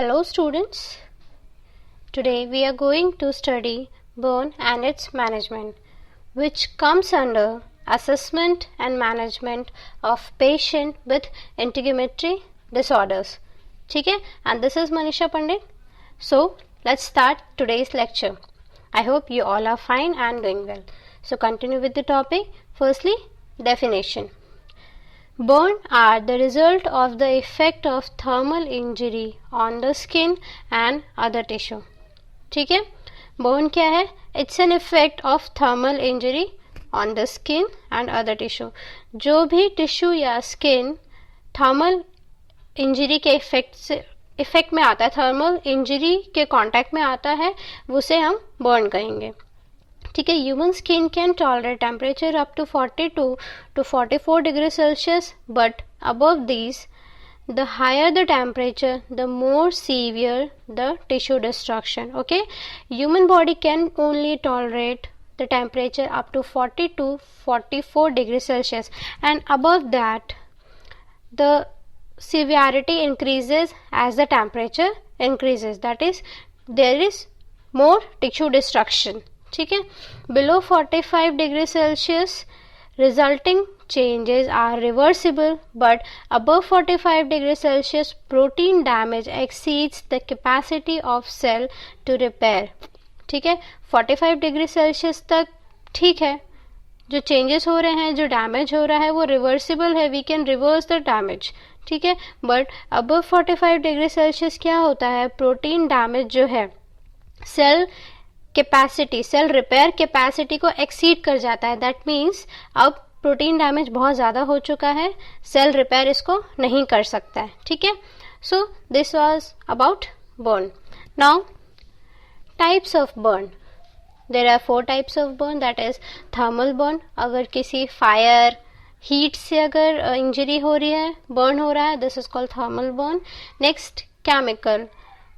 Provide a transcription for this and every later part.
Hello students, today we are going to study burn and its management, which comes under assessment and management of patient with integumentary disorders. ठीक है, and this is Manisha Pandit. So let's start today's lecture. I hope you all are fine and doing well. So continue with the topic. Firstly, definition. Burn are the result of the effect of thermal injury on the skin and other tissue. ठीक है, burn क्या है? It's an effect of thermal injury on the skin and other tissue. जो भी tissue या skin thermal injury के effect में आता है, थर्मल इंजरी के कांटेक्ट में आता है, उसे हम बर्न कहेंगे. ठीक है. Human skin can tolerate temperature up to 42 to 44 degree Celsius, but above this the higher the temperature, the more severe the tissue destruction. Okay, human body can only tolerate the temperature up to 40 to 44 degrees Celsius, and above that the severity increases as the temperature increases. That is, there is more tissue destruction. ठीक है. Below 45 degrees Celsius resulting changes are reversible, but above 45 degrees Celsius protein damage exceeds the capacity of cell to repair. ठीक है. 45 degree Celsius तक ठीक है, जो changes हो रहे हैं, जो डैमेज हो रहा है वो रिवर्सिबल है, we can reverse the damage. ठीक है. बट अबव 45 डिग्री सेल्सियस क्या होता है, प्रोटीन डैमेज जो है cell capacity, cell repair capacity को एक्सीड कर जाता है. दैट मीन्स अब प्रोटीन डैमेज बहुत ज़्यादा हो चुका है, सेल रिपेयर इसको नहीं कर सकता है. ठीक है. So this was about burn. Now types of burn. There are 4 types of burn. That is thermal burn. अगर किसी फायर हीट से अगर इंजरी हो रही है, बर्न हो रहा है, this is called thermal burn. Next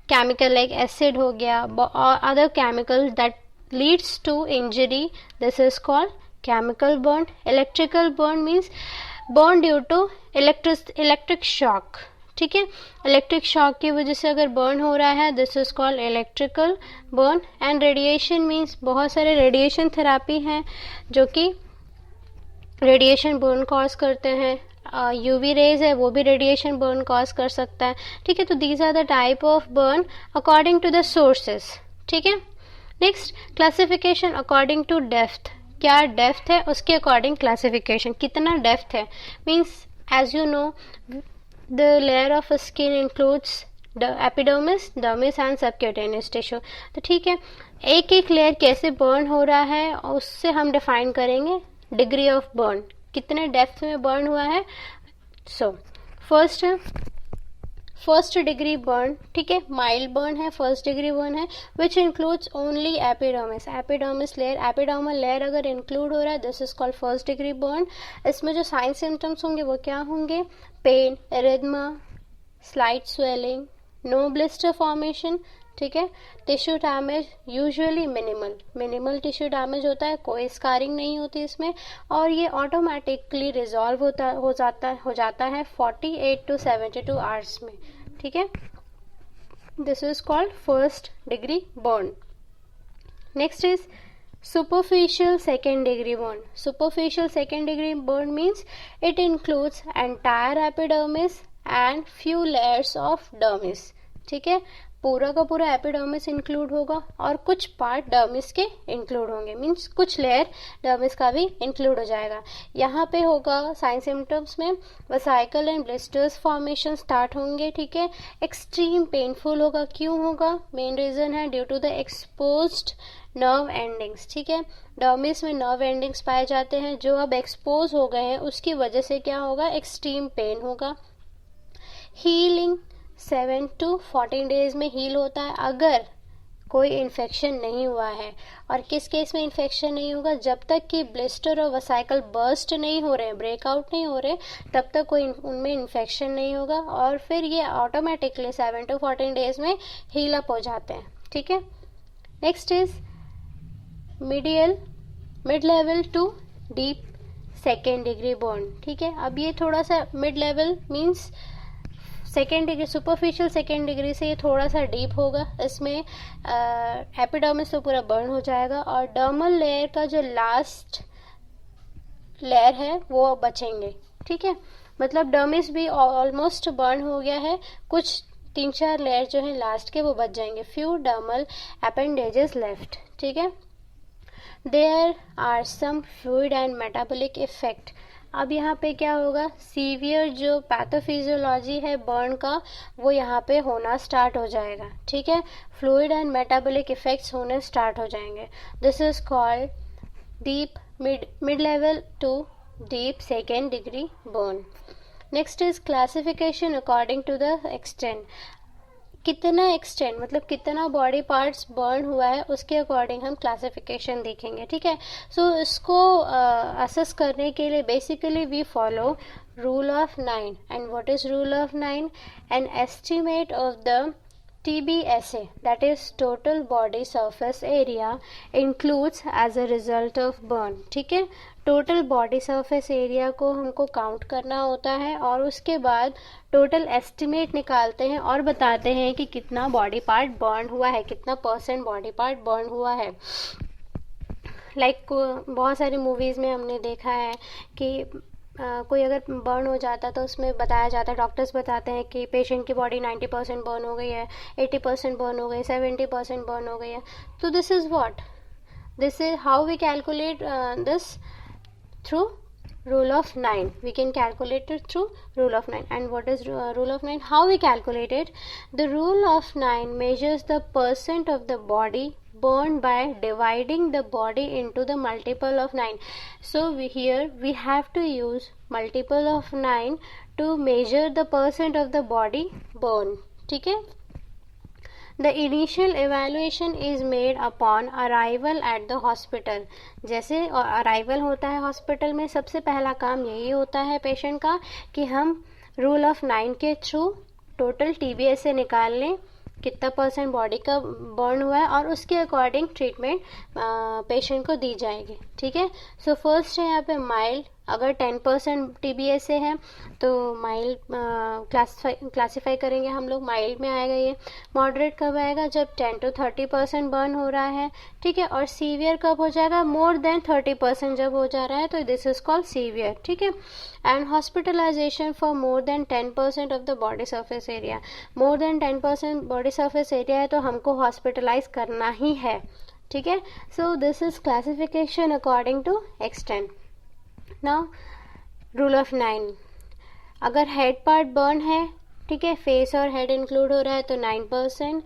chemical like acid हो गया और other chemical that leads to injury, this is called chemical burn. Electrical burn means burn due to electric shock. ठीक है. इलेक्ट्रिक शॉक की वजह से अगर बर्न हो रहा है, this is called electrical burn. And radiation means बहुत सारे रेडिएशन थेरापी हैं जो कि रेडिएशन बर्न कॉज करते हैं. यूवी रेज है, वो भी रेडिएशन बर्न कॉज कर सकता है. ठीक है. तो these are the type of burn according to the sources. ठीक है. Next, classification according to depth. क्या डेप्थ है, उसके अकॉर्डिंग क्लासिफिकेशन. कितना डेप्थ है means, as you know, the layer of skin includes the epidermis, dermis and subcutaneous tissue. तो ठीक है, एक एक लेयर कैसे बर्न हो रहा है उससे हम डिफाइन करेंगे डिग्री ऑफ बर्न, कितने डेप्थ में बर्न हुआ है. So first degree burn. ठीक है, माइल्ड बर्न है, फर्स्ट डिग्री बर्न है, which includes only epidermis layer. Epidermal layer अगर इंक्लूड हो रहा है, this is called first degree burn. इसमें जो साइन सिम्टम्स होंगे वो क्या होंगे, pain, erythema, slight swelling, no blister formation. ठीक है. Tissue damage usually minimal tissue damage होता है, कोई स्कारिंग नहीं होती इसमें, और ये ऑटोमेटिकली रिजॉल्व हो जाता है 48 to 72 आवर्स में. ठीक है. This is called first degree burn. Next is superficial second degree burn. Superficial second degree burn means it includes entire epidermis and few layers of dermis. ठीक है. पूरा का पूरा एपिडर्मिस इंक्लूड होगा और कुछ पार्ट डर्मिस के इंक्लूड होंगे, मीन्स कुछ लेयर डर्मिस का भी इंक्लूड हो जाएगा. यहाँ पे होगा साइन सिम्टम्स में vesicle and blisters formation start होंगे. ठीक है. एक्सट्रीम पेनफुल होगा. क्यों होगा, मेन रीजन है due to the exposed nerve endings. ठीक है. डर्मिस में नर्व एंडिंग्स पाए जाते हैं जो अब एक्सपोज हो गए हैं, उसकी वजह से क्या होगा, एक्सट्रीम पेन होगा. हीलिंग 7 to 14 डेज में हील होता है अगर कोई इन्फेक्शन नहीं हुआ है. और किस केस में इन्फेक्शन नहीं होगा, जब तक कि ब्लिस्टर और वसाइकल बर्स्ट नहीं हो रहे, ब्रेकआउट नहीं हो रहे, तब तक कोई उनमें इन्फेक्शन नहीं होगा, और फिर ये ऑटोमेटिकली 7 to 14 डेज में हील अप हो जाते हैं. ठीक है. Next is mid level to deep second degree burn. ठीक है. अब ये थोड़ा सा mid level means second degree, superficial second degree से ये थोड़ा सा डीप होगा, इसमें एपिडर्मिस तो पूरा बर्न हो जाएगा और डर्मल लेयर का जो लास्ट लेयर है वो बचेंगे, ठीक है। मतलब डर्मिस भी ऑलमोस्ट बर्न हो गया है, कुछ 3-4 लेयर जो है लास्ट के वो बच जाएंगे। फ्यू डर्मल अपेंडेजेस लेफ्ट, ठीक है। There are some fluid and metabolic effect. अब यहाँ पे क्या होगा, सीवियर जो पैथोफिजियोलॉजी है बर्न का वो यहाँ पे होना स्टार्ट हो जाएगा, ठीक है। फ्लूइड एंड मेटाबॉलिक इफेक्ट्स होने स्टार्ट हो जाएंगे। This is called deep mid level to deep second degree burn. Next is classification according to the extent. कितना एक्सटेंट मतलब कितना बॉडी पार्ट्स बर्न हुआ है उसके अकॉर्डिंग हम क्लासिफिकेशन देखेंगे, ठीक है। सो इसको असेस करने के लिए basically we follow rule of 9। And what is rule of 9? An estimate of the TBSA, that is total body surface area, includes as a result of burn, ठीक है। टोटल बॉडी सरफेस एरिया को हमको count करना होता है और उसके बाद टोटल एस्टिमेट निकालते हैं और बताते हैं कि कितना बॉडी पार्ट बर्न हुआ है, कितना % बॉडी पार्ट बर्न हुआ है। लाइक बहुत सारी मूवीज़ में हमने देखा है कि कोई अगर बर्न हो जाता है तो उसमें बताया जाता है, डॉक्टर्स बताते हैं कि पेशेंट की बॉडी 90% बर्न हो गई है, 80% बर्न हो गई, 70% बर्न हो गई है। तो this is what, this is how we calculate this through rule of 9. We can calculate it through rule of 9. And what is rule of 9? How we calculate it? The rule of 9 measures the % of the body burned by dividing the body into the multiple of 9. So here we have to use multiple of 9 to measure the % of the body burned, ठीक है। The initial evaluation is made upon arrival at the hospital. जैसे arrival होता है hospital में, सबसे पहला काम यही होता है पेशेंट का कि हम रूल ऑफ 9 के थ्रू टोटल TBSA निकाल लें, कितना % बॉडी का बर्न हुआ है और उसके अकॉर्डिंग ट्रीटमेंट पेशेंट को दी जाएगी, ठीक है। सो फर्स्ट है यहाँ पे माइल्ड, अगर 10% TBSA है तो माइल्ड क्लासीफाई करेंगे हम लोग, माइल्ड में आएगा ये। मॉडरेट कब आएगा? जब 10 to 30% बर्न हो रहा है, ठीक है। और सीवियर कब हो जाएगा? मोर देन 30% जब हो जा रहा है तो दिस इज कॉल्ड सीवियर, ठीक है। And hospitalization for more than 10% of the body surface area. More than 10% body surface area है तो हमको हॉस्पिटलाइज करना ही है, ठीक है। So this is classification according to extent. Now rule of 9, अगर हेड पार्ट बर्न है, ठीक है, फेस और हेड इंक्लूड हो रहा है तो 9%,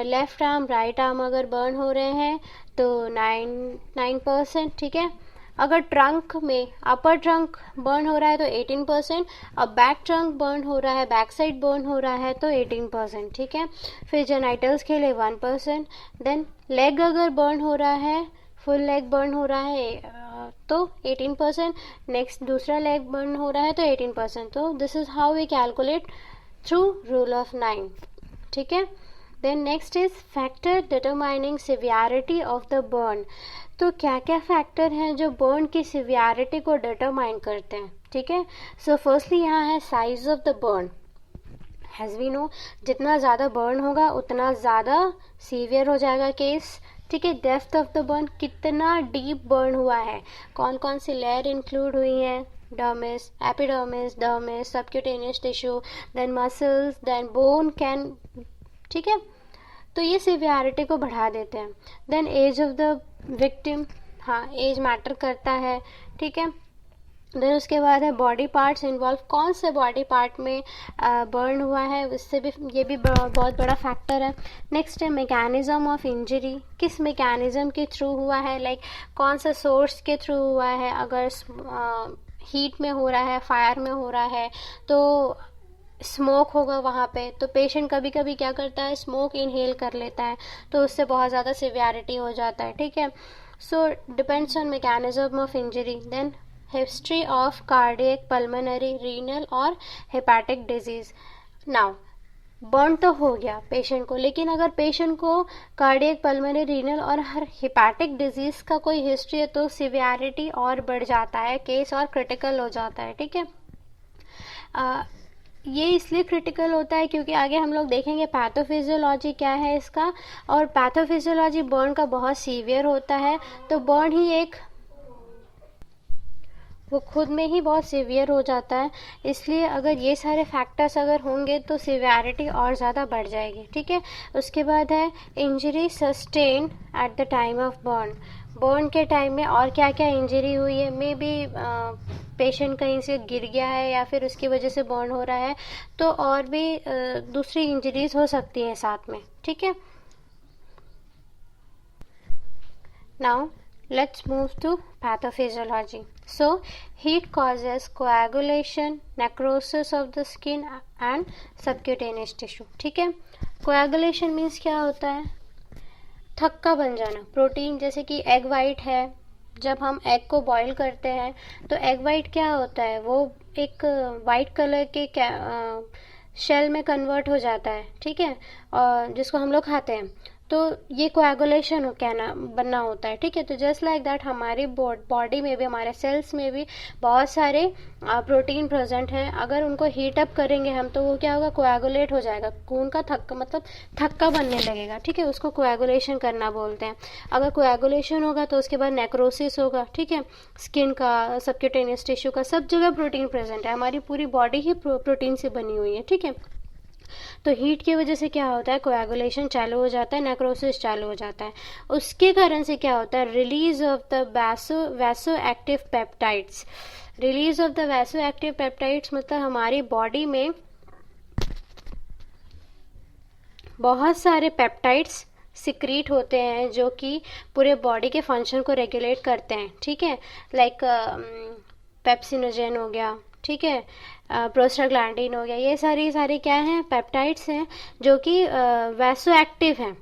लेफ्ट आर्म राइट आर्म अगर बर्न हो रहे हैं तो 9%, ठीक है। अगर ट्रंक में अपर ट्रंक बर्न हो रहा है तो 18%, और बैक ट्रंक बर्न हो रहा है, बैक साइड बर्न हो रहा है तो 18%, ठीक है। फिर जेनाइटल्स के लिए 1%, देन लेग अगर बर्न हो रहा है, फुल लेग बर्न हो रहा है तो 18%, नेक्स्ट दूसरा लेग बर्न हो रहा है तो 18%। तो this is how we calculate through rule of 9, ठीक है। Then next is factor determining severity of the burn. तो क्या क्या फैक्टर हैं जो बर्न की सिवियरिटी को डिटरमाइन करते हैं, ठीक है। सो फर्स्टली यहाँ है size of the burn. As we know, जितना ज़्यादा बर्न होगा उतना ज़्यादा सीवियर हो जाएगा केस, ठीक है। डेप्थ ऑफ द बर्न, कितना डीप बर्न हुआ है, कौन कौन सी लेयर इंक्लूड हुई हैं, dermis, epidermis, dermis, subcutaneous tissue, then muscles, then bone can, ठीक है। तो ये सिवियरिटी को बढ़ा देते हैं। Then age of the victim, हाँ एज मैटर करता है, ठीक है। देन उसके बाद है बॉडी पार्ट्स इन्वॉल्व, कौन से बॉडी पार्ट में बर्न हुआ है, उससे भी ये भी बहुत बड़ा फैक्टर है। नेक्स्ट है मैकेनिज्म ऑफ इंजरी, किस मैकेनिज्म के थ्रू हुआ है, लाइक कौन सा सोर्स के थ्रू हुआ है। अगर हीट में हो रहा है, फायर में हो रहा है तो स्मोक होगा वहाँ पे, तो पेशेंट कभी कभी क्या करता है, स्मोक इनहेल कर लेता है तो उससे बहुत ज़्यादा सिवियरिटी हो जाता है, ठीक है। So depends on mechanism of injury. Then history of cardiac, pulmonary, renal और हेपेटिक डिजीज। नाउ बर्न तो हो गया पेशेंट को, लेकिन अगर पेशेंट को कार्डियक, पल्मोनरी, रीनल और हेपेटिक डिजीज का कोई हिस्ट्री है तो सिवियरिटी और बढ़ जाता है, केस और क्रिटिकल हो जाता है, ठीक है। ये इसलिए क्रिटिकल होता है क्योंकि आगे हम लोग देखेंगे पैथोफिजियोलॉजी क्या है इसका, और पैथोफिजियोलॉजी बर्न का बहुत सीवियर होता है। तो बर्न ही एक वो खुद में ही बहुत सीवियर हो जाता है, इसलिए अगर ये सारे फैक्टर्स अगर होंगे तो सिवियरिटी और ज़्यादा बढ़ जाएगी। ठीक है, उसके बाद है injury sustain at the time of burn. Burn के टाइम में और क्या क्या इंजरी हुई है, मे बी पेशेंट कहीं से गिर गया है या फिर उसकी वजह से बर्न हो रहा है, तो और भी दूसरी इंजरीज हो सकती है साथ में। ठीक है, now let's move to pathophysiology. So heat causes coagulation, necrosis of the skin and subcutaneous tissue. ठीक है, coagulation means क्या होता है, थक्का बन जाना। प्रोटीन जैसे कि एग वाइट है, जब हम एग को बॉईल करते हैं तो एग वाइट क्या होता है, वो एक वाइट कलर के शेल में कन्वर्ट हो जाता है। ठीक है, और जिसको हम लोग खाते हैं, तो ये कोएगुलेशन कहना बनना होता है। ठीक है, तो जस्ट लाइक दैट हमारी बॉडी में भी, हमारे सेल्स में भी बहुत सारे प्रोटीन प्रेजेंट हैं। अगर उनको हीट अप करेंगे हम तो वो क्या होगा, कोएगुलेट हो जाएगा, खून का थक्का मतलब थक्का बनने लगेगा। ठीक है, उसको कोएगुलेशन करना बोलते हैं। अगर कोएगुलेशन होगा तो उसके बाद नेक्रोसिस होगा। ठीक है, स्किन का, सबक्यूटेनियस टिश्यू का, सब जगह प्रोटीन प्रेजेंट है, हमारी पूरी बॉडी ही प्रोटीन से बनी हुई है। ठीक है, तो हीट की वजह से क्या होता है, कोएगुलेशन चालू हो जाता है, नेक्रोसिस चालू हो जाता है। उसके कारण से क्या होता है, release of the vaso active peptides. Release of the vaso active peptides मतलब हमारी बॉडी में बहुत सारे पेप्टाइड्स सिक्रीट होते हैं जो कि पूरे बॉडी के फंक्शन को रेगुलेट करते हैं। ठीक है, लाइक पेप्सिनोजेन हो गया, ठीक है, प्रोस्टाग्लैंडिन हो गया, ये सारी क्या हैं, पेप्टाइड्स हैं जो कि वैसो एक्टिव हैं।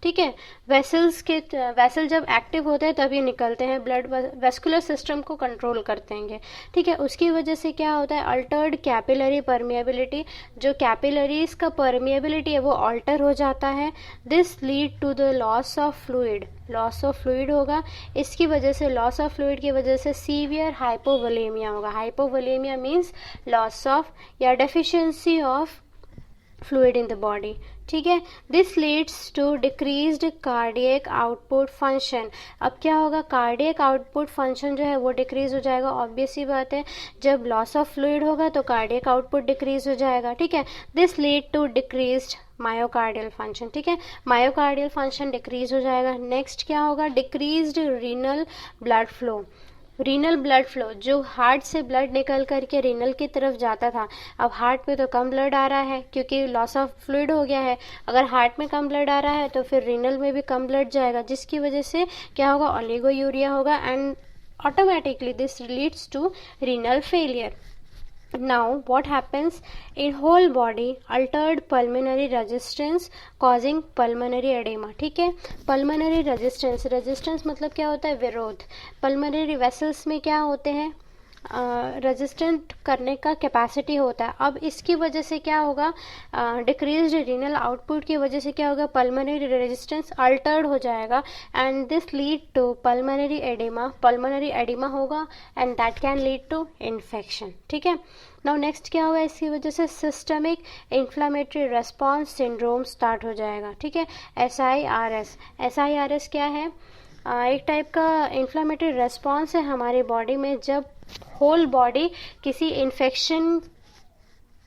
ठीक है, वेसल जब एक्टिव होते हैं तब ये निकलते हैं, ब्लड वेस्कुलर सिस्टम को कंट्रोल करते हैं। ठीक है, उसकी वजह से क्या होता है, अल्टर्ड कैपिलरी परमिएबिलिटी, जो कैपिलरीज का परमिएबिलिटी है वो अल्टर हो जाता है। This lead to the loss of fluid, loss of fluid होगा। इसकी वजह से, लॉस ऑफ फ्लूइड की वजह से सीवियर हाइपोवोलेमिया होगा। हाइपोवोलेमिया मीन्स लॉस ऑफ या deficiency of fluid in the body. ठीक है, this leads to decreased cardiac output function. अब क्या होगा, कार्डियक आउटपुट फंक्शन जो है वो डिक्रीज हो जाएगा। ऑब्वियस सी बात है, जब लॉस ऑफ फ्लूइड होगा तो कार्डियक आउटपुट डिक्रीज हो जाएगा। ठीक है, this lead to decreased myocardial function. ठीक है, मायोकार्डियल फंक्शन डिक्रीज हो जाएगा। नेक्स्ट क्या होगा, decreased renal blood flow. Renal blood flow, जो हार्ट से ब्लड निकल करके रीनल की तरफ जाता था, अब हार्ट में तो कम ब्लड आ रहा है क्योंकि लॉस ऑफ फ्लूइड हो गया है। अगर हार्ट में कम ब्लड आ रहा है तो फिर रीनल में भी कम ब्लड जाएगा, जिसकी वजह से क्या होगा, ओलिगोयूरिया होगा, and automatically this leads to renal failure. Now what happens in whole body, altered pulmonary resistance causing pulmonary edema। ठीक है, pulmonary resistance, resistance मतलब क्या होता है, विरोध। pulmonary vessels में क्या होते हैं, रेजिस्टेंट करने का कैपेसिटी होता है। अब इसकी वजह से क्या होगा, डिक्रीज्ड रीनल आउटपुट की वजह से क्या होगा, पल्मोनरी रेजिस्टेंस अल्टर्ड हो जाएगा, and this lead to pulmonary oedema. Pulmonary oedema होगा and that can lead to infection. ठीक है, नाउ नेक्स्ट क्या होगा, इसकी वजह से systemic inflammatory response syndrome start हो जाएगा। ठीक है, SIRS, SIRS क्या है, एक टाइप का इन्फ्लामेटरी रेस्पॉन्स है हमारी बॉडी में, जब होल बॉडी किसी इन्फेक्शन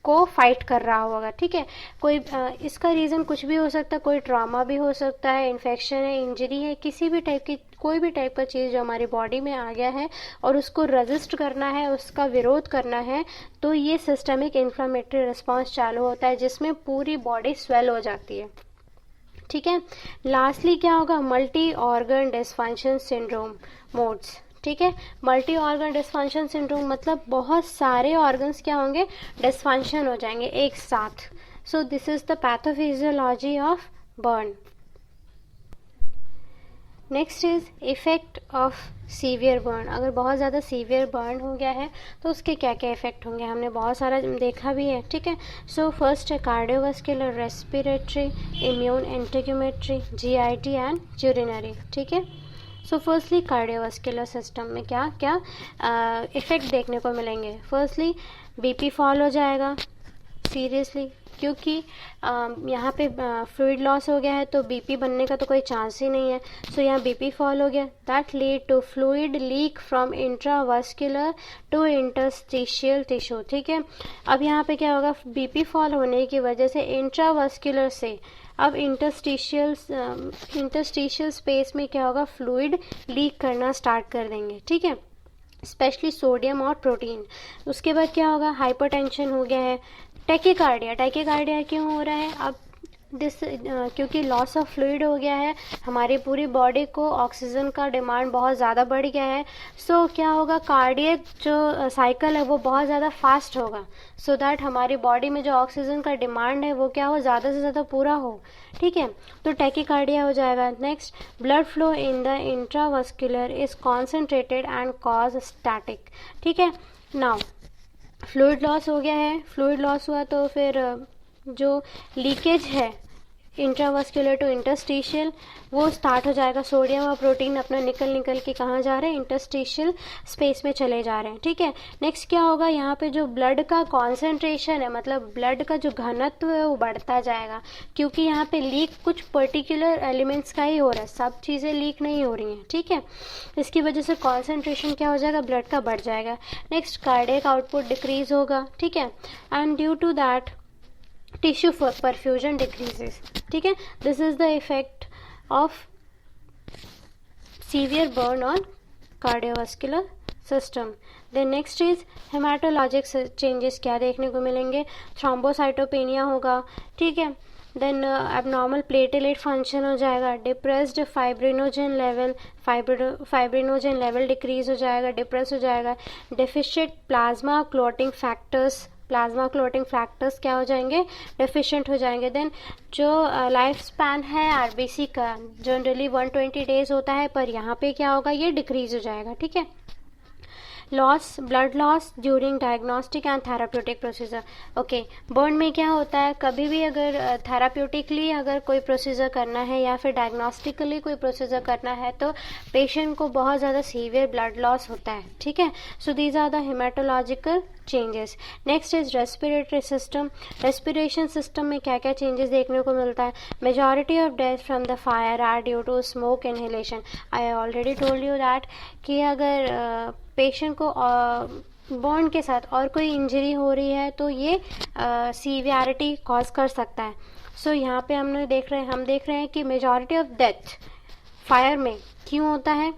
को फाइट कर रहा होगा। ठीक है, कोई इसका रीज़न कुछ भी हो सकता है, कोई ट्रॉमा भी हो सकता है, इन्फेक्शन है, इंजरी है, किसी भी टाइप की, कोई भी टाइप का चीज़ जो हमारी बॉडी में आ गया है और उसको रेजिस्ट करना है, उसका विरोध करना है, तो ये सिस्टमिक इन्फ्लामेटरी रिस्पॉन्स चालू होता है जिसमें पूरी बॉडी स्वेल हो जाती है। ठीक है, लास्टली क्या होगा, multi organ dysfunction syndrome modes. ठीक है, मल्टी ऑर्गन डिसफंक्शन सिंड्रोम मतलब बहुत सारे ऑर्गन्स क्या होंगे, डिसफंक्शन हो जाएंगे एक साथ। सो this is the pathophysiology of burn. Next is effect of severe burn. अगर बहुत ज़्यादा सीवियर बर्न हो गया है तो उसके क्या क्या इफेक्ट होंगे, हमने बहुत सारा देखा भी है। ठीक है, सो फर्स्ट है cardiovascular, respiratory, immune, integumentary, GIT and urinary. ठीक है, सो फर्स्टली कार्डियोवास्कुलर सिस्टम में क्या क्या इफेक्ट देखने को मिलेंगे। फर्स्टली BP फॉल हो जाएगा, सीरियसली, क्योंकि यहाँ पे फ्लूइड लॉस हो गया है तो बीपी बनने का तो कोई चांस ही नहीं है. सो यहाँ बीपी फॉल हो गया. That lead to fluid leak from intravascular to interstitial tissue. ठीक है, अब यहाँ पे क्या होगा, बीपी फॉल होने की वजह से इंट्रावास्कुलर से अब इंटरस्टिशियल स्पेस में क्या होगा, फ्लूइड लीक करना स्टार्ट कर देंगे. ठीक है, स्पेशली सोडियम और प्रोटीन. उसके बाद क्या होगा, हाइपरटेंशन हो गया है. टैकीकार्डिया क्यों हो रहा है, अब क्योंकि लॉस ऑफ फ्लूइड हो गया है, हमारी पूरी बॉडी को ऑक्सीजन का डिमांड बहुत ज़्यादा बढ़ गया है. सो क्या होगा, कार्डियक जो साइकिल है वो बहुत ज़्यादा फास्ट होगा, सो दैट हमारी बॉडी में जो ऑक्सीजन का डिमांड है वो क्या हो, ज़्यादा से ज़्यादा पूरा हो. ठीक है, तो टैकीकार्डिया हो जाएगा. Next, blood flow in the intravascular is concentrated and cause static. ठीक है, नाउ फ्लूइड लॉस हो गया है. फ्लूइड लॉस हुआ तो फिर जो लीकेज है इंट्रावास्कुलर टू इंटरस्टिशियल वो स्टार्ट हो जाएगा. सोडियम और प्रोटीन अपना निकल के कहाँ जा रहे हैं, इंटरस्टिशियल स्पेस में चले जा रहे हैं. ठीक है, नेक्स्ट क्या होगा, यहाँ पे जो ब्लड का कॉन्सेंट्रेशन है, मतलब ब्लड का जो घनत्व है वो बढ़ता जाएगा, क्योंकि यहाँ पे लीक कुछ पर्टिकुलर एलिमेंट्स का ही हो रहा है, सब चीज़ें लीक नहीं हो रही हैं. ठीक है, इसकी वजह से कॉन्सेंट्रेशन क्या हो जाएगा, ब्लड का बढ़ जाएगा. नेक्स्ट, कार्डियक आउटपुट डिक्रीज होगा. ठीक है, and due to that tissue perfusion decreases. ठीक है, this is the effect of severe burn on cardiovascular system. Then next is hematologic changes क्या देखने को मिलेंगे, थ्रोम्बोसाइटोपेनिया होगा. ठीक है, देन एबनॉर्मल प्लेटलेट फंक्शन हो जाएगा, डिप्रेस्ड फाइब्रिनोजन लेवल डिक्रीज हो जाएगा, डिप्रेस हो जाएगा. डेफिशिएंट प्लाज्मा क्लोटिंग फैक्टर्स क्या हो जाएंगे, डेफिशिएंट हो जाएंगे. देन जो लाइफ स्पैन है आरबीसी का जनरली 120 डेज होता है, पर यहाँ पे क्या होगा, ये डिक्रीज हो जाएगा. ठीक है, blood loss during diagnostic and therapeutic procedure. Okay, burn में क्या होता है, कभी भी अगर थेराप्यूटिकली अगर कोई प्रोसीजर करना है या फिर डायग्नोस्टिकली कोई प्रोसीजर करना है तो पेशेंट को बहुत ज़्यादा सीवियर ब्लड लॉस होता है. ठीक है, so these are the hematological changes. Next is respiratory system. Respiration system में क्या क्या चेंजेस देखने को मिलता है, majority of death from the fire are due to smoke inhalation. I already told you that कि अगर पेशेंट को बर्न के साथ और कोई इंजरी हो रही है तो ये सीवियरिटी कॉज कर सकता है. सो यहाँ पे हम देख रहे हैं कि मेजॉरिटी ऑफ डेथ फायर में क्यों होता है,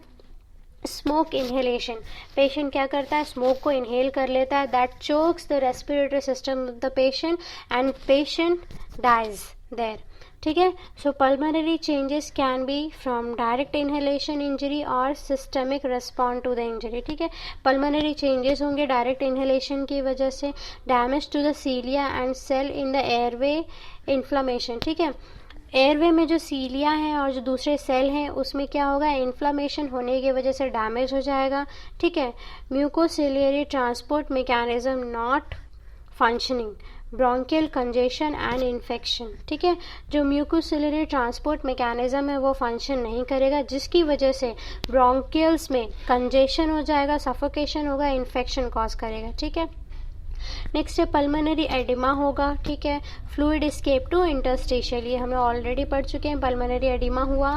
स्मोक इनहेलेशन. पेशेंट क्या करता है, स्मोक को इनहेल कर लेता है, that chokes the respiratory system of the patient and patient dies there. ठीक है, so pulmonary changes can be from direct inhalation injury और systemic respond to the injury. ठीक है, पल्मोनरी चेंजेस होंगे डायरेक्ट इनहेलेशन की वजह से, damage to the cilia and cell in the airway, inflammation. ठीक है, एयरवे में जो सीलिया है और जो दूसरे सेल हैं उसमें क्या होगा, इन्फ्लामेशन होने की वजह से डैमेज हो जाएगा. ठीक है, mucociliary transport mechanism not functioning, bronchial congestion and infection. ठीक है, जो म्यूकोसिलियरी ट्रांसपोर्ट मैकेनिज्म है वो फंक्शन नहीं करेगा, जिसकी वजह से ब्रोंकियल्स में कंजेशन हो जाएगा, सफोकेशन होगा, इन्फेक्शन कॉज करेगा. ठीक है, नेक्स्ट है पल्मोनरी एडिमा होगा. ठीक है, फ्लूइड एस्केप टू इंटरस्टिशियल, ये हमें ऑलरेडी पढ़ चुके हैं. पल्मोनरी एडिमा हुआ,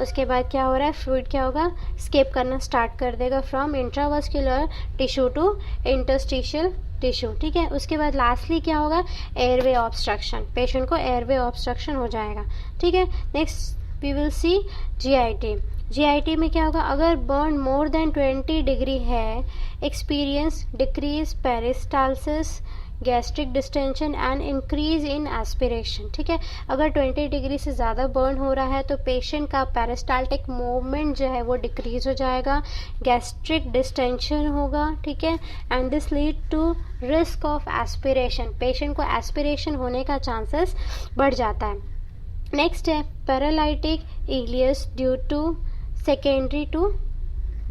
उसके बाद क्या हो रहा है, फ्लूइड क्या होगा, स्केप करना स्टार्ट कर देगा from intravascular tissue to interstitial tissue. ठीक है, उसके बाद लास्टली क्या होगा, एयरवे ऑब्स्ट्रक्शन, पेशेंट को एयरवे ऑब्स्ट्रक्शन हो जाएगा. ठीक है, next we will see GIT. GIT में क्या होगा, अगर बर्न मोर देन 20 डिग्री है, experience decrease peristalsis, gastric distension and increase in aspiration. ठीक है, अगर 20 डिग्री से ज़्यादा बर्न हो रहा है तो पेशेंट का पेरिस्टाल्टिक मूवमेंट जो है वो डिक्रीज हो जाएगा, गैस्ट्रिक डिस्टेंशन होगा. ठीक है, and this lead to risk of aspiration, patient को एस्पिरेशन होने का चांसेस बढ़ जाता है. नेक्स्ट है paralytic ileus due to secondary to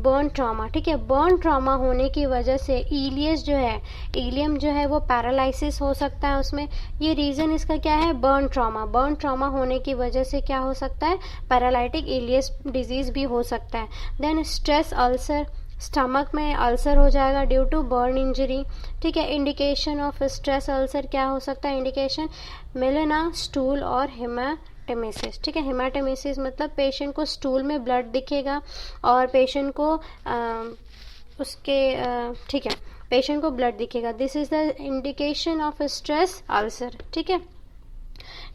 burn trauma. ठीक है, बर्न ट्रॉमा होने की वजह से इलियस जो है, इलियम जो है वो पैरालिसिस हो सकता है उसमें. ये रीज़न इसका क्या है, बर्न ट्रॉमा होने की वजह से क्या हो सकता है, पैरालिटिक इलियस डिजीज़ भी हो सकता है. देन स्ट्रेस अल्सर स्टमक में अल्सर हो जाएगा ड्यू टू बर्न इंजरी, ठीक है। इंडिकेशन ऑफ स्ट्रेस अल्सर क्या हो सकता है, इंडिकेशन मेलेना, स्टूल और हेमाटेमेसिस, ठीक है। हेमाटेमेसिस मतलब पेशेंट को स्टूल में ब्लड दिखेगा और पेशेंट को ठीक है, पेशेंट को ब्लड दिखेगा। This is the indication of stress ulcer, ठीक है।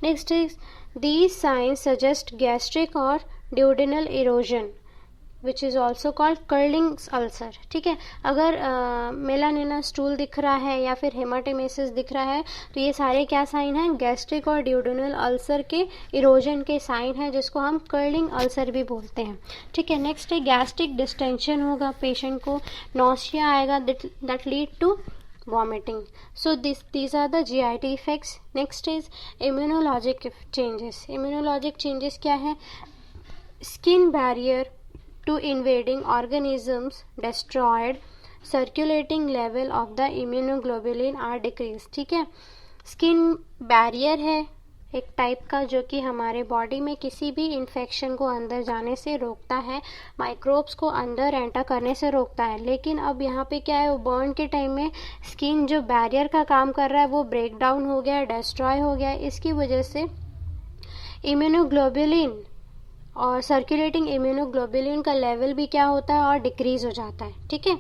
Next is these signs suggest gastric और duodenal erosion which is also called Curling ulcer, ठीक है। अगर मेलानिना स्टूल दिख रहा है या फिर हेमाटेमेसिस दिख रहा है तो ये सारे क्या साइन हैं, गैस्ट्रिक और ड्यूडेनल अल्सर के इरोजन के साइन हैं, जिसको हम कर्लिंग अल्सर भी बोलते हैं, ठीक है। नेक्स्ट है गैस्ट्रिक डिस्टेंशन होगा, पेशेंट को नॉसिया आएगा that lead to vomiting. So these are the GIT effects. Next is immunologic changes. Immunologic changes क्या है, skin barrier to invading organisms destroyed, circulating level of the immunoglobulin are decreased, ठीक है। Skin barrier है एक type का जो कि हमारे बॉडी में किसी भी इन्फेक्शन को अंदर जाने से रोकता है, माइक्रोब्स को अंदर एंटर करने से रोकता है। लेकिन अब यहाँ पे क्या है, वो बर्न के टाइम में स्किन जो बैरियर का काम कर रहा है वो ब्रेक डाउन हो गया है, डिस्ट्रॉय हो गया है। इसकी वजह से इम्यूनोग्लोबुलिन और सर्कुलेटिंग इम्यूनोग्लोबुलिन का लेवल भी क्या होता है और डिक्रीज हो जाता है, ठीक है।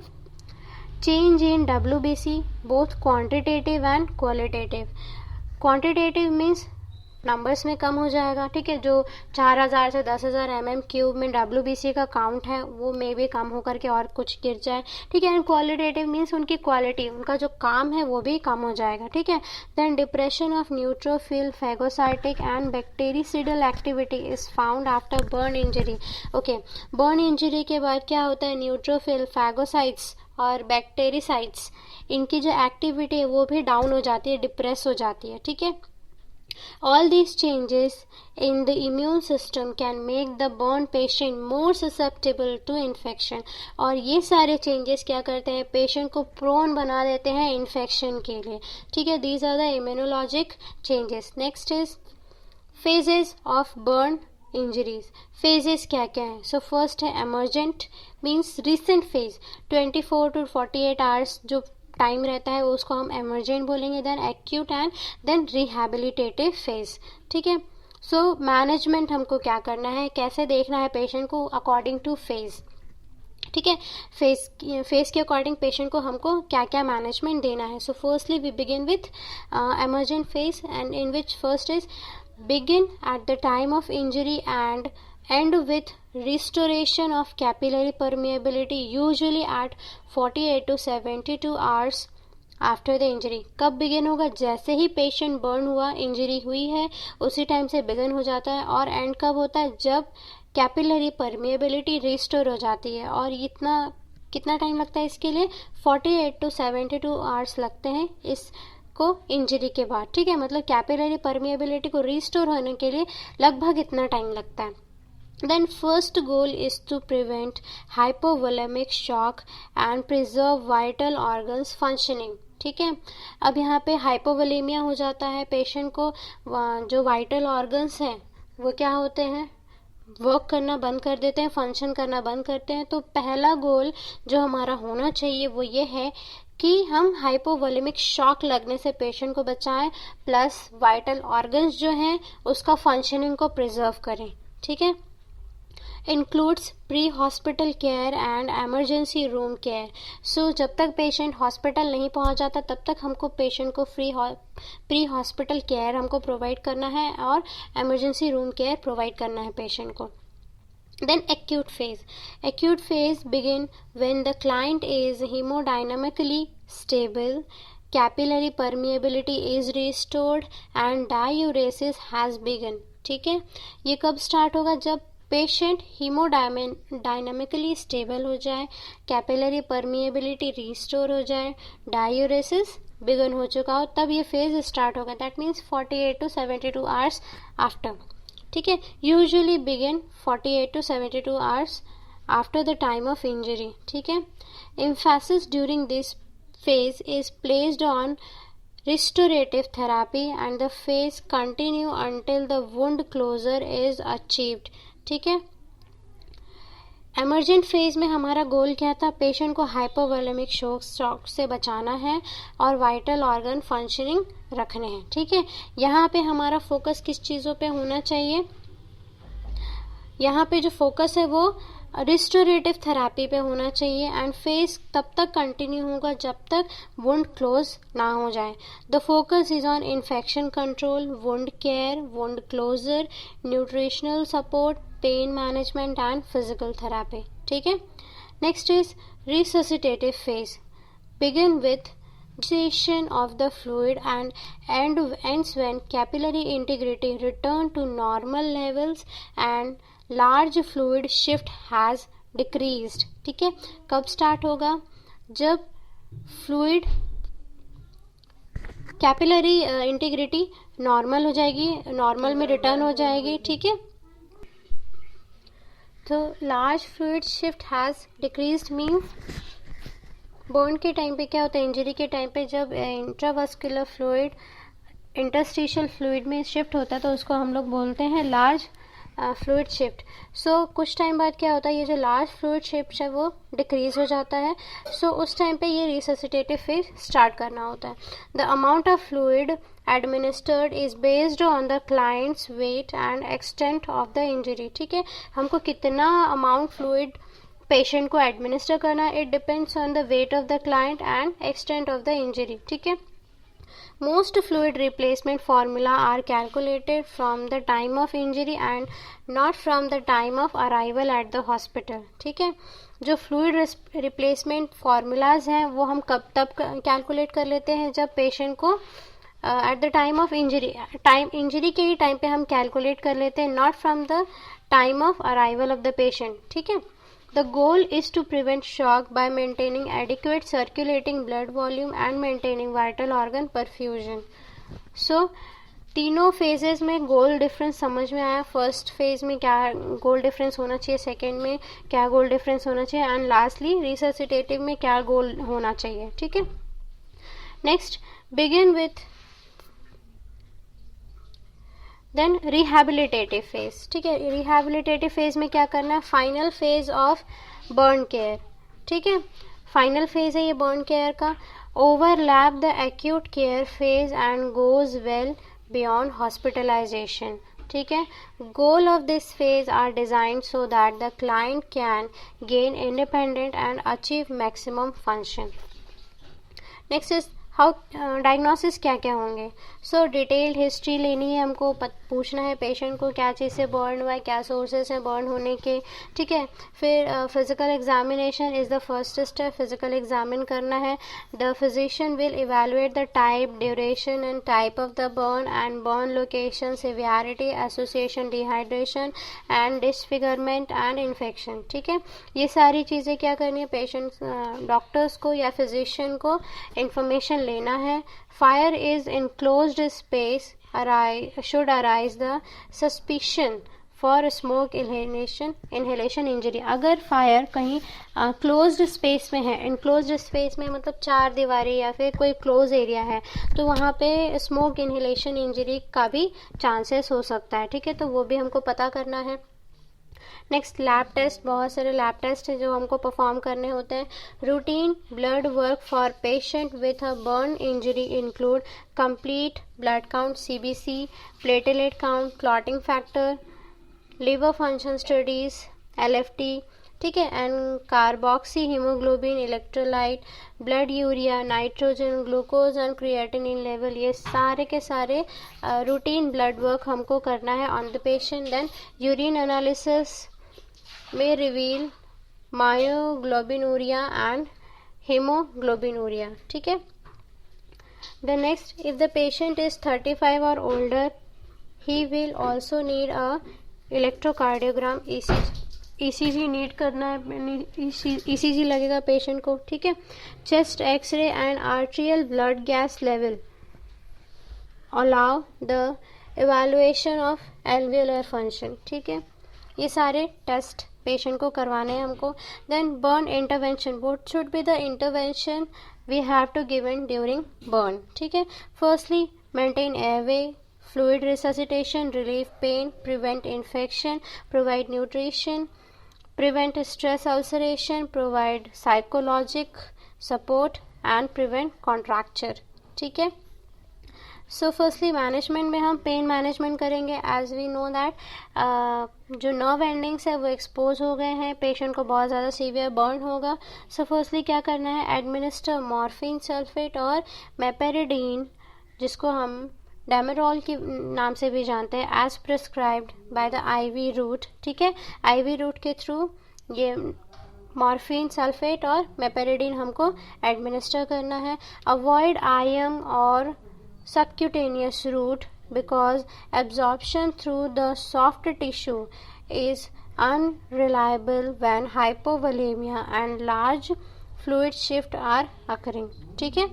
Change in WBC both quantitative and qualitative. Quantitative means numbers में कम हो जाएगा, ठीक है। जो 4000 से 10,000 mm³ में WBC का काउंट है वो मे भी कम होकर के और कुछ गिर जाए, ठीक है। एंड क्वालिटेटिव मीन्स उनकी क्वालिटी, उनका जो काम है वो भी कम हो जाएगा, ठीक है। Then depression of neutrophil, phagocytic and bactericidal activity is found after burn injury. Okay, burn injury के बाद क्या होता है, न्यूट्रोफिल, फैगोसाइट्स और बैक्टीरिसाइट्स, इनकी जो एक्टिविटी है वो भी डाउन हो जाती है, डिप्रेस हो जाती है, ठीक है। All these changes in the immune system can make the burn patient more susceptible to infection. और ये सारे changes क्या करते हैं, पेशेंट को प्रोन बना देते हैं इन्फेक्शन के लिए, ठीक है। These are the immunologic changes. Next is phases of burn injuries. Phases क्या क्या हैं, so first है emergent means recent phase, 24 to 48 hours जो टाइम रहता है उसको हम एमरजेंट बोलेंगे। Then acute and then rehabilitative phase, ठीक है। सो मैनेजमेंट हमको क्या करना है, कैसे देखना है पेशेंट को अकॉर्डिंग टू फेज, ठीक है। फेज के अकॉर्डिंग पेशेंट को हमको क्या क्या मैनेजमेंट देना है। So firstly we begin with emergent phase and in which first is begin at the time of injury and end with restoration of capillary permeability usually at 48 to 72 hours after the injury. कब begin होगा, जैसे ही patient burn हुआ, injury हुई है उसी time से begin हो जाता है। और एंड कब होता है, जब कैपिलरी परमिएबिलिटी रिस्टोर हो जाती है। और इतना कितना टाइम लगता है इसके लिए, 48 to 72 आवर्स लगते हैं इसको इंजरी के बाद, ठीक है। मतलब कैपिलरी परमिएबिलिटी को रिस्टोर होने के लिए लगभग इतना टाइम लगता है। Then first goal is to prevent hypovolemic shock and preserve vital organs functioning, ठीक है। अब यहाँ पे हाइपोवोलेमिया हो जाता है पेशेंट को, जो वाइटल ऑर्गन्स हैं वो क्या होते हैं, वर्क करना बंद कर देते हैं, फंक्शन करना बंद करते हैं। तो पहला गोल जो हमारा होना चाहिए वो ये है कि हम हाइपोवोलेमिक शॉक लगने से पेशेंट को बचाएं, प्लस वाइटल ऑर्गन्स जो हैं उसका फंक्शनिंग को प्रिजर्व करें, ठीक है। Includes pre hospital care and emergency room care. So जब तक पेशेंट हॉस्पिटल नहीं पहुंच जाता तब तक हमको पेशेंट को प्री हॉस्पिटल केयर हमको प्रोवाइड करना है और एमरजेंसी रूम केयर प्रोवाइड करना है पेशेंट को। Then acute phase. Acute phase begin when the client is hemodynamically stable, capillary permeability is restored and diuresis has begun, ठीक है। ये कब स्टार्ट होगा, जब पेशेंट हीमोडायनामिकली स्टेबल हो जाए, कैपिलरी परमिएबिलिटी रिस्टोर हो जाए, डायूरेसिस बिगन हो चुका हो, तब ये फेज स्टार्ट होगा। That means 48 to 72 hours after, ठीक है। Usually begin 48 to 72 hours after the time of injury, ठीक है। Emphasis during this phase is placed on restorative therapy and the phase continue until the wound closure is achieved, ठीक है। Emergent phase में हमारा गोल क्या था, पेशेंट को hypovolemic shock से बचाना है और वाइटल ऑर्गन फंक्शनिंग रखने हैं, ठीक है। यहाँ पे हमारा फोकस किस चीज़ों पे होना चाहिए, यहाँ पे जो फोकस है वो रिस्टोरेटिव थेरेपी पे होना चाहिए एंड फेज तब तक कंटिन्यू होगा जब तक वुंड क्लोज ना हो जाए। The focus is on infection control, wound care, wound closure, nutritional support, pain management and physical therapy, ठीक है। Next is resuscitative phase, begin with digestion of the fluid and ends when capillary integrity return to normal levels and large fluid shift has decreased, ठीक है। कब start होगा, जब fluid capillary integrity normal हो जाएगी, normal में return हो जाएगी, ठीक है। तो large fluid shift has decreased means burn के टाइम पे क्या होता है, इंजरी के टाइम पे जब इंट्रावास्कुलर फ्लूइड इंटरस्टिशियल फ्लूइड में शिफ्ट होता है तो उसको हम लोग बोलते हैं लार्ज फ्लूइड शिफ्ट। सो कुछ टाइम बाद क्या होता है, ये जो लार्ज फ्लूइड शिफ्ट है वो डिक्रीज हो जाता है। सो उस टाइम पे ये रिससिटेटिव फेज स्टार्ट करना होता है। The amount of fluid administered is based on the client's weight and extent of the injury, ठीक है। हमको कितना अमाउंट फ्लूइड पेशेंट को एडमिनिस्टर करना, it depends on the weight of the client and extent of the injury, ठीक है। Most fluid replacement formula are calculated from the time of injury and not from the time of arrival at the hospital, ठीक है। जो fluid replacement formulas हैं वो हम कब तब कैलकुलेट कर लेते हैं, जब पेशेंट को at the time of injury के ही टाइम पे हम कैलकुलेट कर लेते हैं, not from the time of arrival of the patient, ठीक है। The goal is to prevent shock by maintaining adequate circulating blood volume and maintaining vital organ perfusion. So, तीनों phases में गोल डिफरेंस समझ में आया। फर्स्ट फेज में क्या goal difference होना चाहिए, सेकेंड में क्या गोल डिफरेंस होना चाहिए एंड लास्टली रिससिटेटिव में क्या गोल होना चाहिए, ठीक है। Next, begin with then rehabilitative phase, ठीक है। रिहैबिलिटेटिव फेज में क्या करना है, final phase of burn care, ठीक है। फाइनल फेज है ये बर्न केयर का। Overlap the acute care phase and goes well beyond hospitalization, ठीक है। Goal of this phase are designed so that the client can gain independent and achieve maximum function. Next is how diagnosis क्या क्या होंगे। सो detailed history लेनी है हमको, पूछना है पेशेंट को क्या चीज़ से बर्न हुआ है, क्या सोर्सेस हैं बर्न होने के, ठीक है। फिर physical examination is the first step, physical examine करना है। The physician will evaluate the type, duration and type of the burn and burn location, severity, association, dehydration and disfigurement and infection, ठीक है। ये सारी चीज़ें क्या करनी है, पेशेंट डॉक्टर्स को या फिजिशियन को इंफॉर्मेशन लेना है। Fire is enclosed space should arise the suspicion for smoke inhalation injury। अगर फायर कहीं क्लोज्ड स्पेस में है, इनक्लोज्ड स्पेस में मतलब चार दीवारी या फिर कोई क्लोज एरिया है, तो वहाँ पे स्मोक इनहेलेशन इंजरी का भी चांसेस हो सकता है, ठीक है। तो वो भी हमको पता करना है। नेक्स्ट, लैब टेस्ट, बहुत सारे लैब टेस्ट हैं जो हमको परफॉर्म करने होते हैं। Routine blood work for patient with a burn injury include complete blood count, CBC, platelet count, clotting factor, liver function studies, LFT, ठीक है, and carboxy haemoglobin, electrolyte, blood urea, nitrogen, glucose and creatinine level, ये सारे के सारे routine blood work हमको करना है on the patient. Then urine analysis may reveal myoglobinuria and hemoglobinuria, ठीक है। The next, if the patient is 35 or older, he will also need a electrocardiogram, ECG need करना है, ECG लगेगा patient को, ठीक है। Chest x-ray and arterial blood gas level allow the evaluation of alveolar function, ठीक है। ये सारे टेस्ट पेशेंट को करवाने हैं हमको। देन burn intervention, what should be the intervention we have to given during burn, ठीक है। Firstly, maintain airway, fluid resuscitation, relieve pain, prevent infection, provide nutrition, prevent stress ulceration, provide psychologic support and prevent contracture. ठीक है. So firstly management में हम pain management करेंगे. As we know that जो nerve endings है वो expose हो गए हैं, पेशेंट को बहुत ज़्यादा सीवियर बर्न होगा. सो फर्स्टली क्या करना है, एडमिनिस्टर मॉर्फिन सल्फेट और मेपेरिडीन, जिसको हम डेमेरॉल के नाम से भी जानते हैं, as prescribed by the IV route. ठीक है, आईवी रूट के थ्रू ये मॉर्फिन सल्फेट और मेपेरिडीन हमको एडमिनिस्टर करना है. अवॉइड आईएम और subcutaneous route because absorption through the soft tissue is unreliable when hypovolemia and large fluid shift are occurring. ठीक है,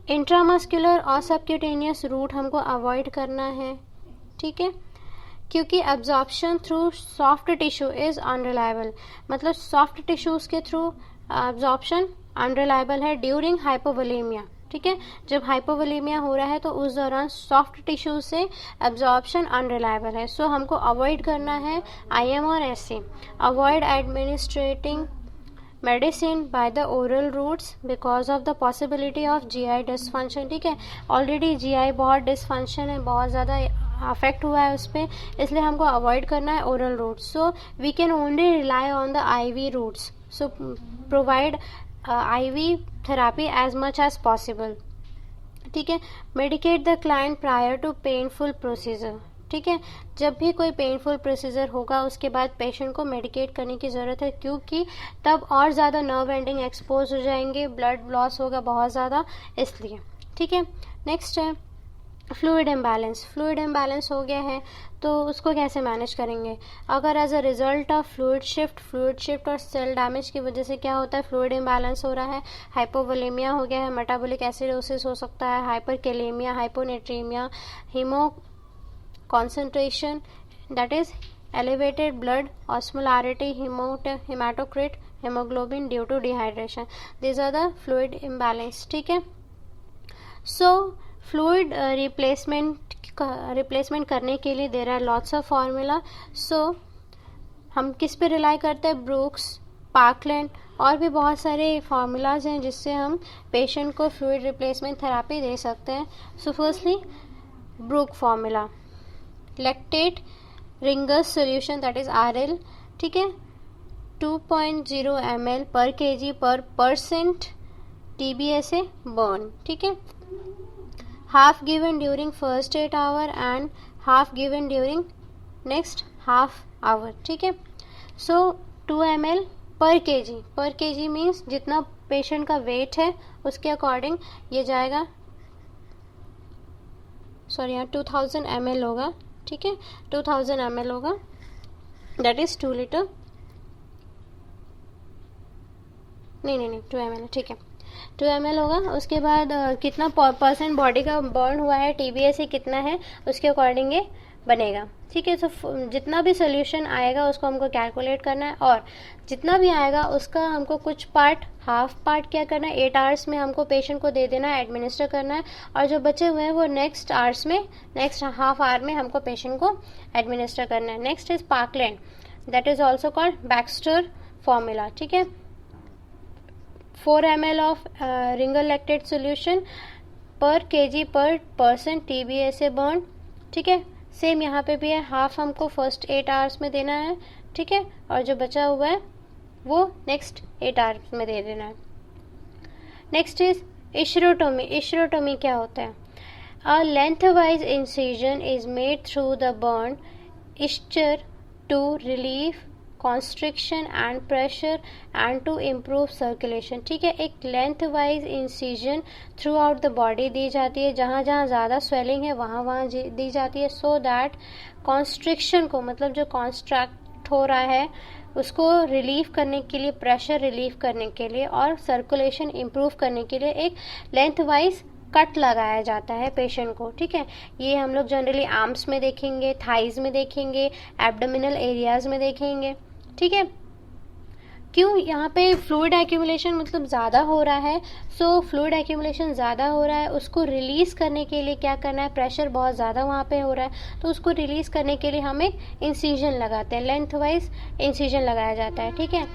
इंट्रामस्कुलर और सबक्यूटेनियस रूट हमको अवॉइड करना है. ठीक है, क्योंकि absorption through soft tissue is unreliable, मतलब सॉफ्ट टिश्यूज के थ्रू एब्जॉर्प्शन अनरिलायबल है ड्यूरिंग हाइपोवोलेमिया. ठीक है, जब हाइपोवोलेमिया हो रहा है तो उस दौरान सॉफ्ट टिश्यू से एब्जॉर्प्शन अनरिलायबल है. सो हमको अवॉइड करना है आईएम और SA. Avoid administrating medicine by the oral routes because of the possibility of GI dysfunction. ठीक है, ऑलरेडी जीआई बहुत डिसफंक्शन है, बहुत ज़्यादा अफेक्ट हुआ है उस पर, इसलिए हमको अवॉइड करना है oral routes. So we can only rely on the IV routes. So provide IV therapy as much as possible. ठीक है, medicate the client prior to painful procedure. ठीक है, जब भी कोई पेनफुल प्रोसीजर होगा उसके बाद पेशेंट को मेडिकेट करने की ज़रूरत है, क्योंकि तब और ज़्यादा नर्व एंडिंग एक्सपोज हो जाएंगे, ब्लड लॉस होगा बहुत ज़्यादा, इसलिए. ठीक है, नेक्स्ट है फ्लूइड इम्बैलेंस. फ्लूइड इम्बैलेंस हो गया है तो उसको कैसे मैनेज करेंगे. अगर as a result of fluid shift और सेल डैमेज की वजह से क्या होता है, फ्लूइड इम्बैलेंस हो रहा है, हाइपोवोलेमिया हो गया है, मेटाबॉलिक एसिडोसिस हो सकता है, hyperkalaemia, hyponatraemia, haemoconcentration that is elevated blood osmolarity, haematocrit, haemoglobin due to dehydration. This are the fluid imbalance. ठीक है, सो फ्लूइड रिप्लेसमेंट करने के लिए there are lots of formula. So हम किस पे रिलाई करते हैं, ब्रूक्स, पार्कलैंड और भी बहुत सारे फार्मूलाज हैं जिससे हम पेशेंट को फ्लूइड रिप्लेसमेंट थेरापी दे सकते हैं. So firstly Brooke formula, lactate Ringer's solution that is RL. ठीक है, 2.0 ml per kg per percent TBSA burn. ठीक है, half given during first 8 hour and half given during next half hour. ठीक है, सो 2 ml per kg means जितना patient का wait है उसके अकॉर्डिंग ये जाएगा, सॉरी यहाँ 2000 ml होगा. ठीक है, 2000 ml होगा, दैट इज 2 लीटर, नहीं 2 ml. ठीक है, 2 ml होगा. उसके बाद कितना परसेंट बॉडी का बर्न हुआ है, TBSA कितना है, उसके अकॉर्डिंग ये बनेगा. ठीक है, तो जितना भी सोल्यूशन आएगा उसको हमको कैलकुलेट करना है, और जितना भी आएगा उसका हमको कुछ पार्ट, हाफ पार्ट क्या करना है, 8 आवर्स में हमको पेशेंट को दे देना है, एडमिनिस्टर करना है, और जो बचे हुए हैं वो नेक्स्ट हाफ आवर में हमको पेशेंट को एडमिनिस्टर करना है. Next is parkland, that is also called Baxter formula. ठीक है, 4 ml of ringer lactate solution per kg per percent TBSA burn. ठीक है, सेम यहाँ पे भी है, हाफ हमको फर्स्ट 8 आवर्स में देना है. ठीक है, और जो बचा हुआ है वो नेक्स्ट 8 आवर्स में दे देना है. Next is इशरोटोमी. इशरोटोमी क्या होता है, a lengthwise incision is made through the burn eschar to relieve constriction and pressure and to improve circulation. ठीक है, एक lengthwise incision throughout the body दी जाती है, जहाँ जहाँ ज़्यादा स्वेलिंग है वहाँ वहाँ दी जाती है, सो दैट कॉन्स्ट्रिक्शन को, मतलब जो कॉन्स्ट्रैक्ट हो रहा है उसको रिलीव करने के लिए, प्रेशर रिलीव करने के लिए और सर्कुलेशन इम्प्रूव करने के लिए एक लेंथ वाइज कट लगाया जाता है पेशेंट को. ठीक है, ये हम लोग जनरली आर्म्स में देखेंगे, थाइज में देखेंगे, एब्डोमिनल एरियाज में देखेंगे. ठीक है, क्यों यहाँ पे फ्लूइड एक्यूमुलेशन मतलब ज़्यादा हो रहा है. सो फ्लूइड एक्यूमुलेशन ज़्यादा हो रहा है, उसको रिलीज़ करने के लिए क्या करना है, प्रेशर बहुत ज़्यादा वहाँ पे हो रहा है, तो उसको रिलीज़ करने के लिए हम एक इंसिजन लगाते हैं, लेंथ वाइज इंसिजन लगाया जाता है. ठीक है.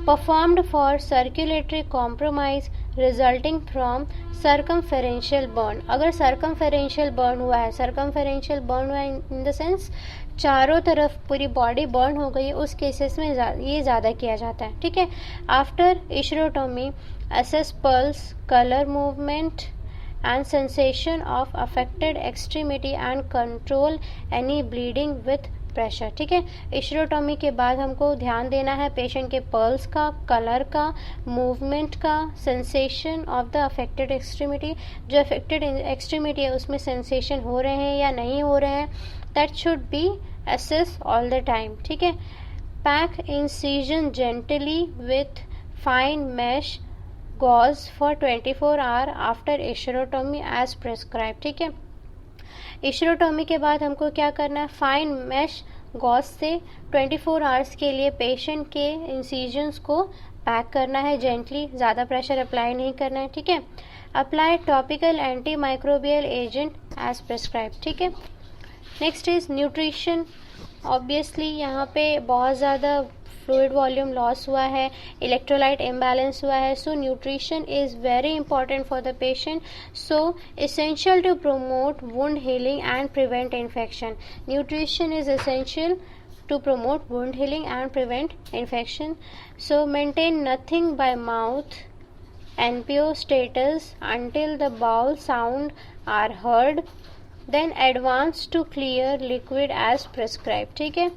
Performed for circulatory compromise resulting from circumferential burn. अगर सर्कमफेरेंशियल बर्न हुआ है, सर्कमफेरेंशियल बर्न हुआ है इन द सेंस चारों तरफ पूरी बॉडी बर्न हो गई है, उस केसेस में ये ज़्यादा किया जाता है. ठीक है. After escharotomy assess pulse, color movement and sensation of affected extremity and control any bleeding with pressure. ठीक है. इशरोटोमी के बाद हमको ध्यान देना है पेशेंट के पल्स का, कलर का, मूवमेंट का, sensation of the affected extremity. जो अफेक्टेड एक्सट्रीमिटी है उसमें सेंसेशन हो रहे हैं या नहीं हो रहे हैं, that should be assess all the time. ठीक है. Pack incision gently with fine mesh gauze for 24 hour after escharotomy as prescribe. ठीक है. इशरोटोमी के बाद हमको क्या करना है, फाइन मैश गॉज से 24 आवर्स के लिए पेशेंट के इंसिजन्स को पैक करना है जेंटली, ज़्यादा प्रेशर अप्लाई नहीं करना है. ठीक है. Apply topical anti microbial agent as prescribe. ठीक है. Next is nutrition. ऑब्वियसली यहाँ पे बहुत ज़्यादा फ्लूइड वॉल्यूम लॉस हुआ है, इलेक्ट्रोलाइट इम्बैलेंस हुआ है, so nutrition is very important for the patient. So essential to promote wound healing and prevent infection. Nutrition is essential to promote wound healing and prevent infection. So maintain nothing by mouth NPO status until the bowel sound are heard. Then advance to clear liquid as prescribed. ठीक है.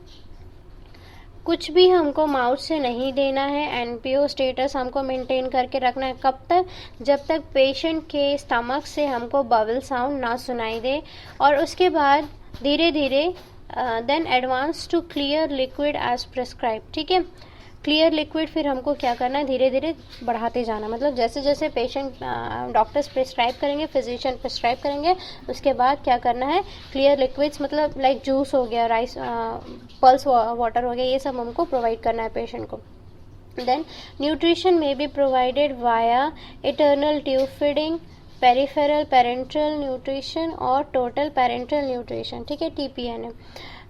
कुछ भी हमको mouth से नहीं देना है, NPO status हमको मेंटेन करके रखना है. कब तक, जब तक पेशेंट के स्टमक से हमको बबल साउंड ना सुनाई दे. और उसके बाद धीरे धीरे then advance to clear liquid as prescribe. ठीक है. क्लियर लिक्विड फिर हमको क्या करना है, धीरे धीरे बढ़ाते जाना. मतलब जैसे जैसे पेशेंट डॉक्टर्स प्रिस्क्राइब करेंगे, फिजिशियन प्रिस्क्राइब करेंगे, उसके बाद क्या करना है, क्लियर लिक्विड्स मतलब लाइक जूस हो गया, राइस पल्स वाटर हो गया, ये सब हमको प्रोवाइड करना है पेशेंट को. देन न्यूट्रिशन में be provided via eternal tube feeding, peripheral parenteral nutrition और टोटल पेरेंट्रल न्यूट्रिशन. ठीक है. TPNM.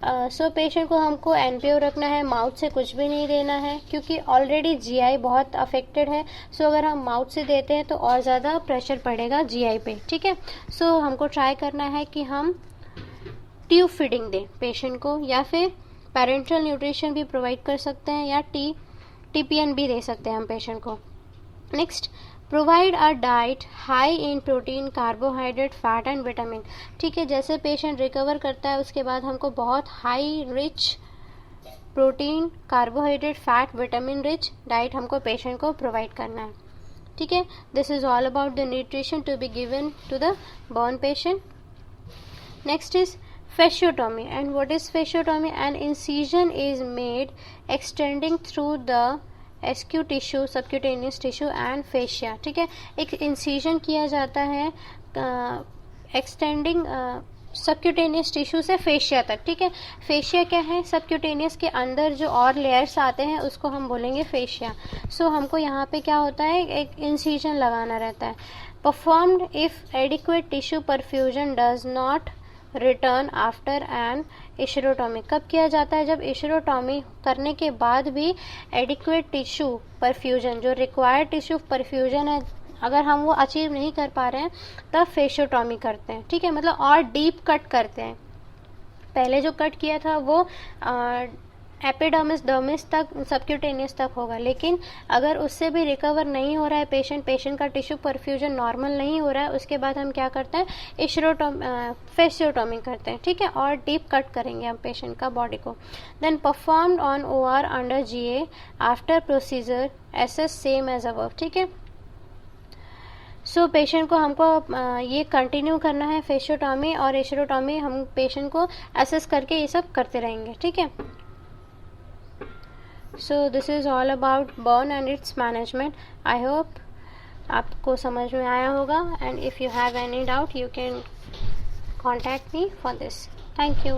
सो पेशेंट को हमको एनपीओ रखना है, माउथ से कुछ भी नहीं देना है क्योंकि ऑलरेडी जीआई बहुत अफेक्टेड है. सो अगर हम माउथ से देते हैं तो और ज़्यादा प्रेशर पड़ेगा जीआई पे. ठीक है. सो हमको ट्राई करना है कि हम ट्यूब फीडिंग दें पेशेंट को, या फिर पेरेंट्रल न्यूट्रिशन भी प्रोवाइड कर सकते हैं, या TPN भी दे सकते हैं हम पेशेंट को. Next, provide a diet high in protein, carbohydrate, fat and vitamin. ठीक है. जैसे पेशेंट रिकवर करता है उसके बाद हमको बहुत high rich protein, carbohydrate, fat, vitamin rich diet हमको पेशेंट को प्रोवाइड करना है. ठीक है. This is all about the nutrition to be given to the burn patient. Next is fasciotomy. And what is fasciotomy? An incision is made extending through the askew tissue, subcutaneous tissue and fascia. ठीक है. एक incision किया जाता है extending subcutaneous tissue से fascia तक. ठीक है. फेशिया क्या है, सबक्यूटेनियस के अंदर जो और लेयर्स आते हैं उसको हम बोलेंगे फेशिया. सो हमको यहाँ पे क्या होता है, एक इंसिजन लगाना रहता है. Performed if adequate tissue perfusion does not return after an escharotomy. कब किया जाता है, जब इशरोटोमी करने के बाद भी एडिक्वेट टिश्यू परफ्यूजन, जो रिक्वायर्ड टिश्यू परफ्यूजन है, अगर हम वो अचीव नहीं कर पा रहे हैं तब फेशियोटोमी करते हैं. ठीक है. मतलब और डीप कट करते हैं. पहले जो कट किया था वो एपिडर्मिस डर्मिस तक, सबक्यूटेनियस तक होगा, लेकिन अगर उससे भी रिकवर नहीं हो रहा है पेशेंट का टिश्यू परफ्यूजन नॉर्मल नहीं हो रहा है, उसके बाद हम क्या करते हैं, फेशियोटोमी करते हैं. ठीक है. और डीप कट करेंगे हम पेशेंट का बॉडी को. Then performed on OR under GA after procedure assess same as above. ठीक है. सो पेशेंट को हमको ये कंटिन्यू करना है फेशियोटोमी और इशरोटोमी, हम पेशेंट को एसेस करके ये सब करते रहेंगे. ठीक है. So this is all about burn and its management. I hope आपको समझ में आया होगा, and if you have any doubt you can contact me for this. Thank you.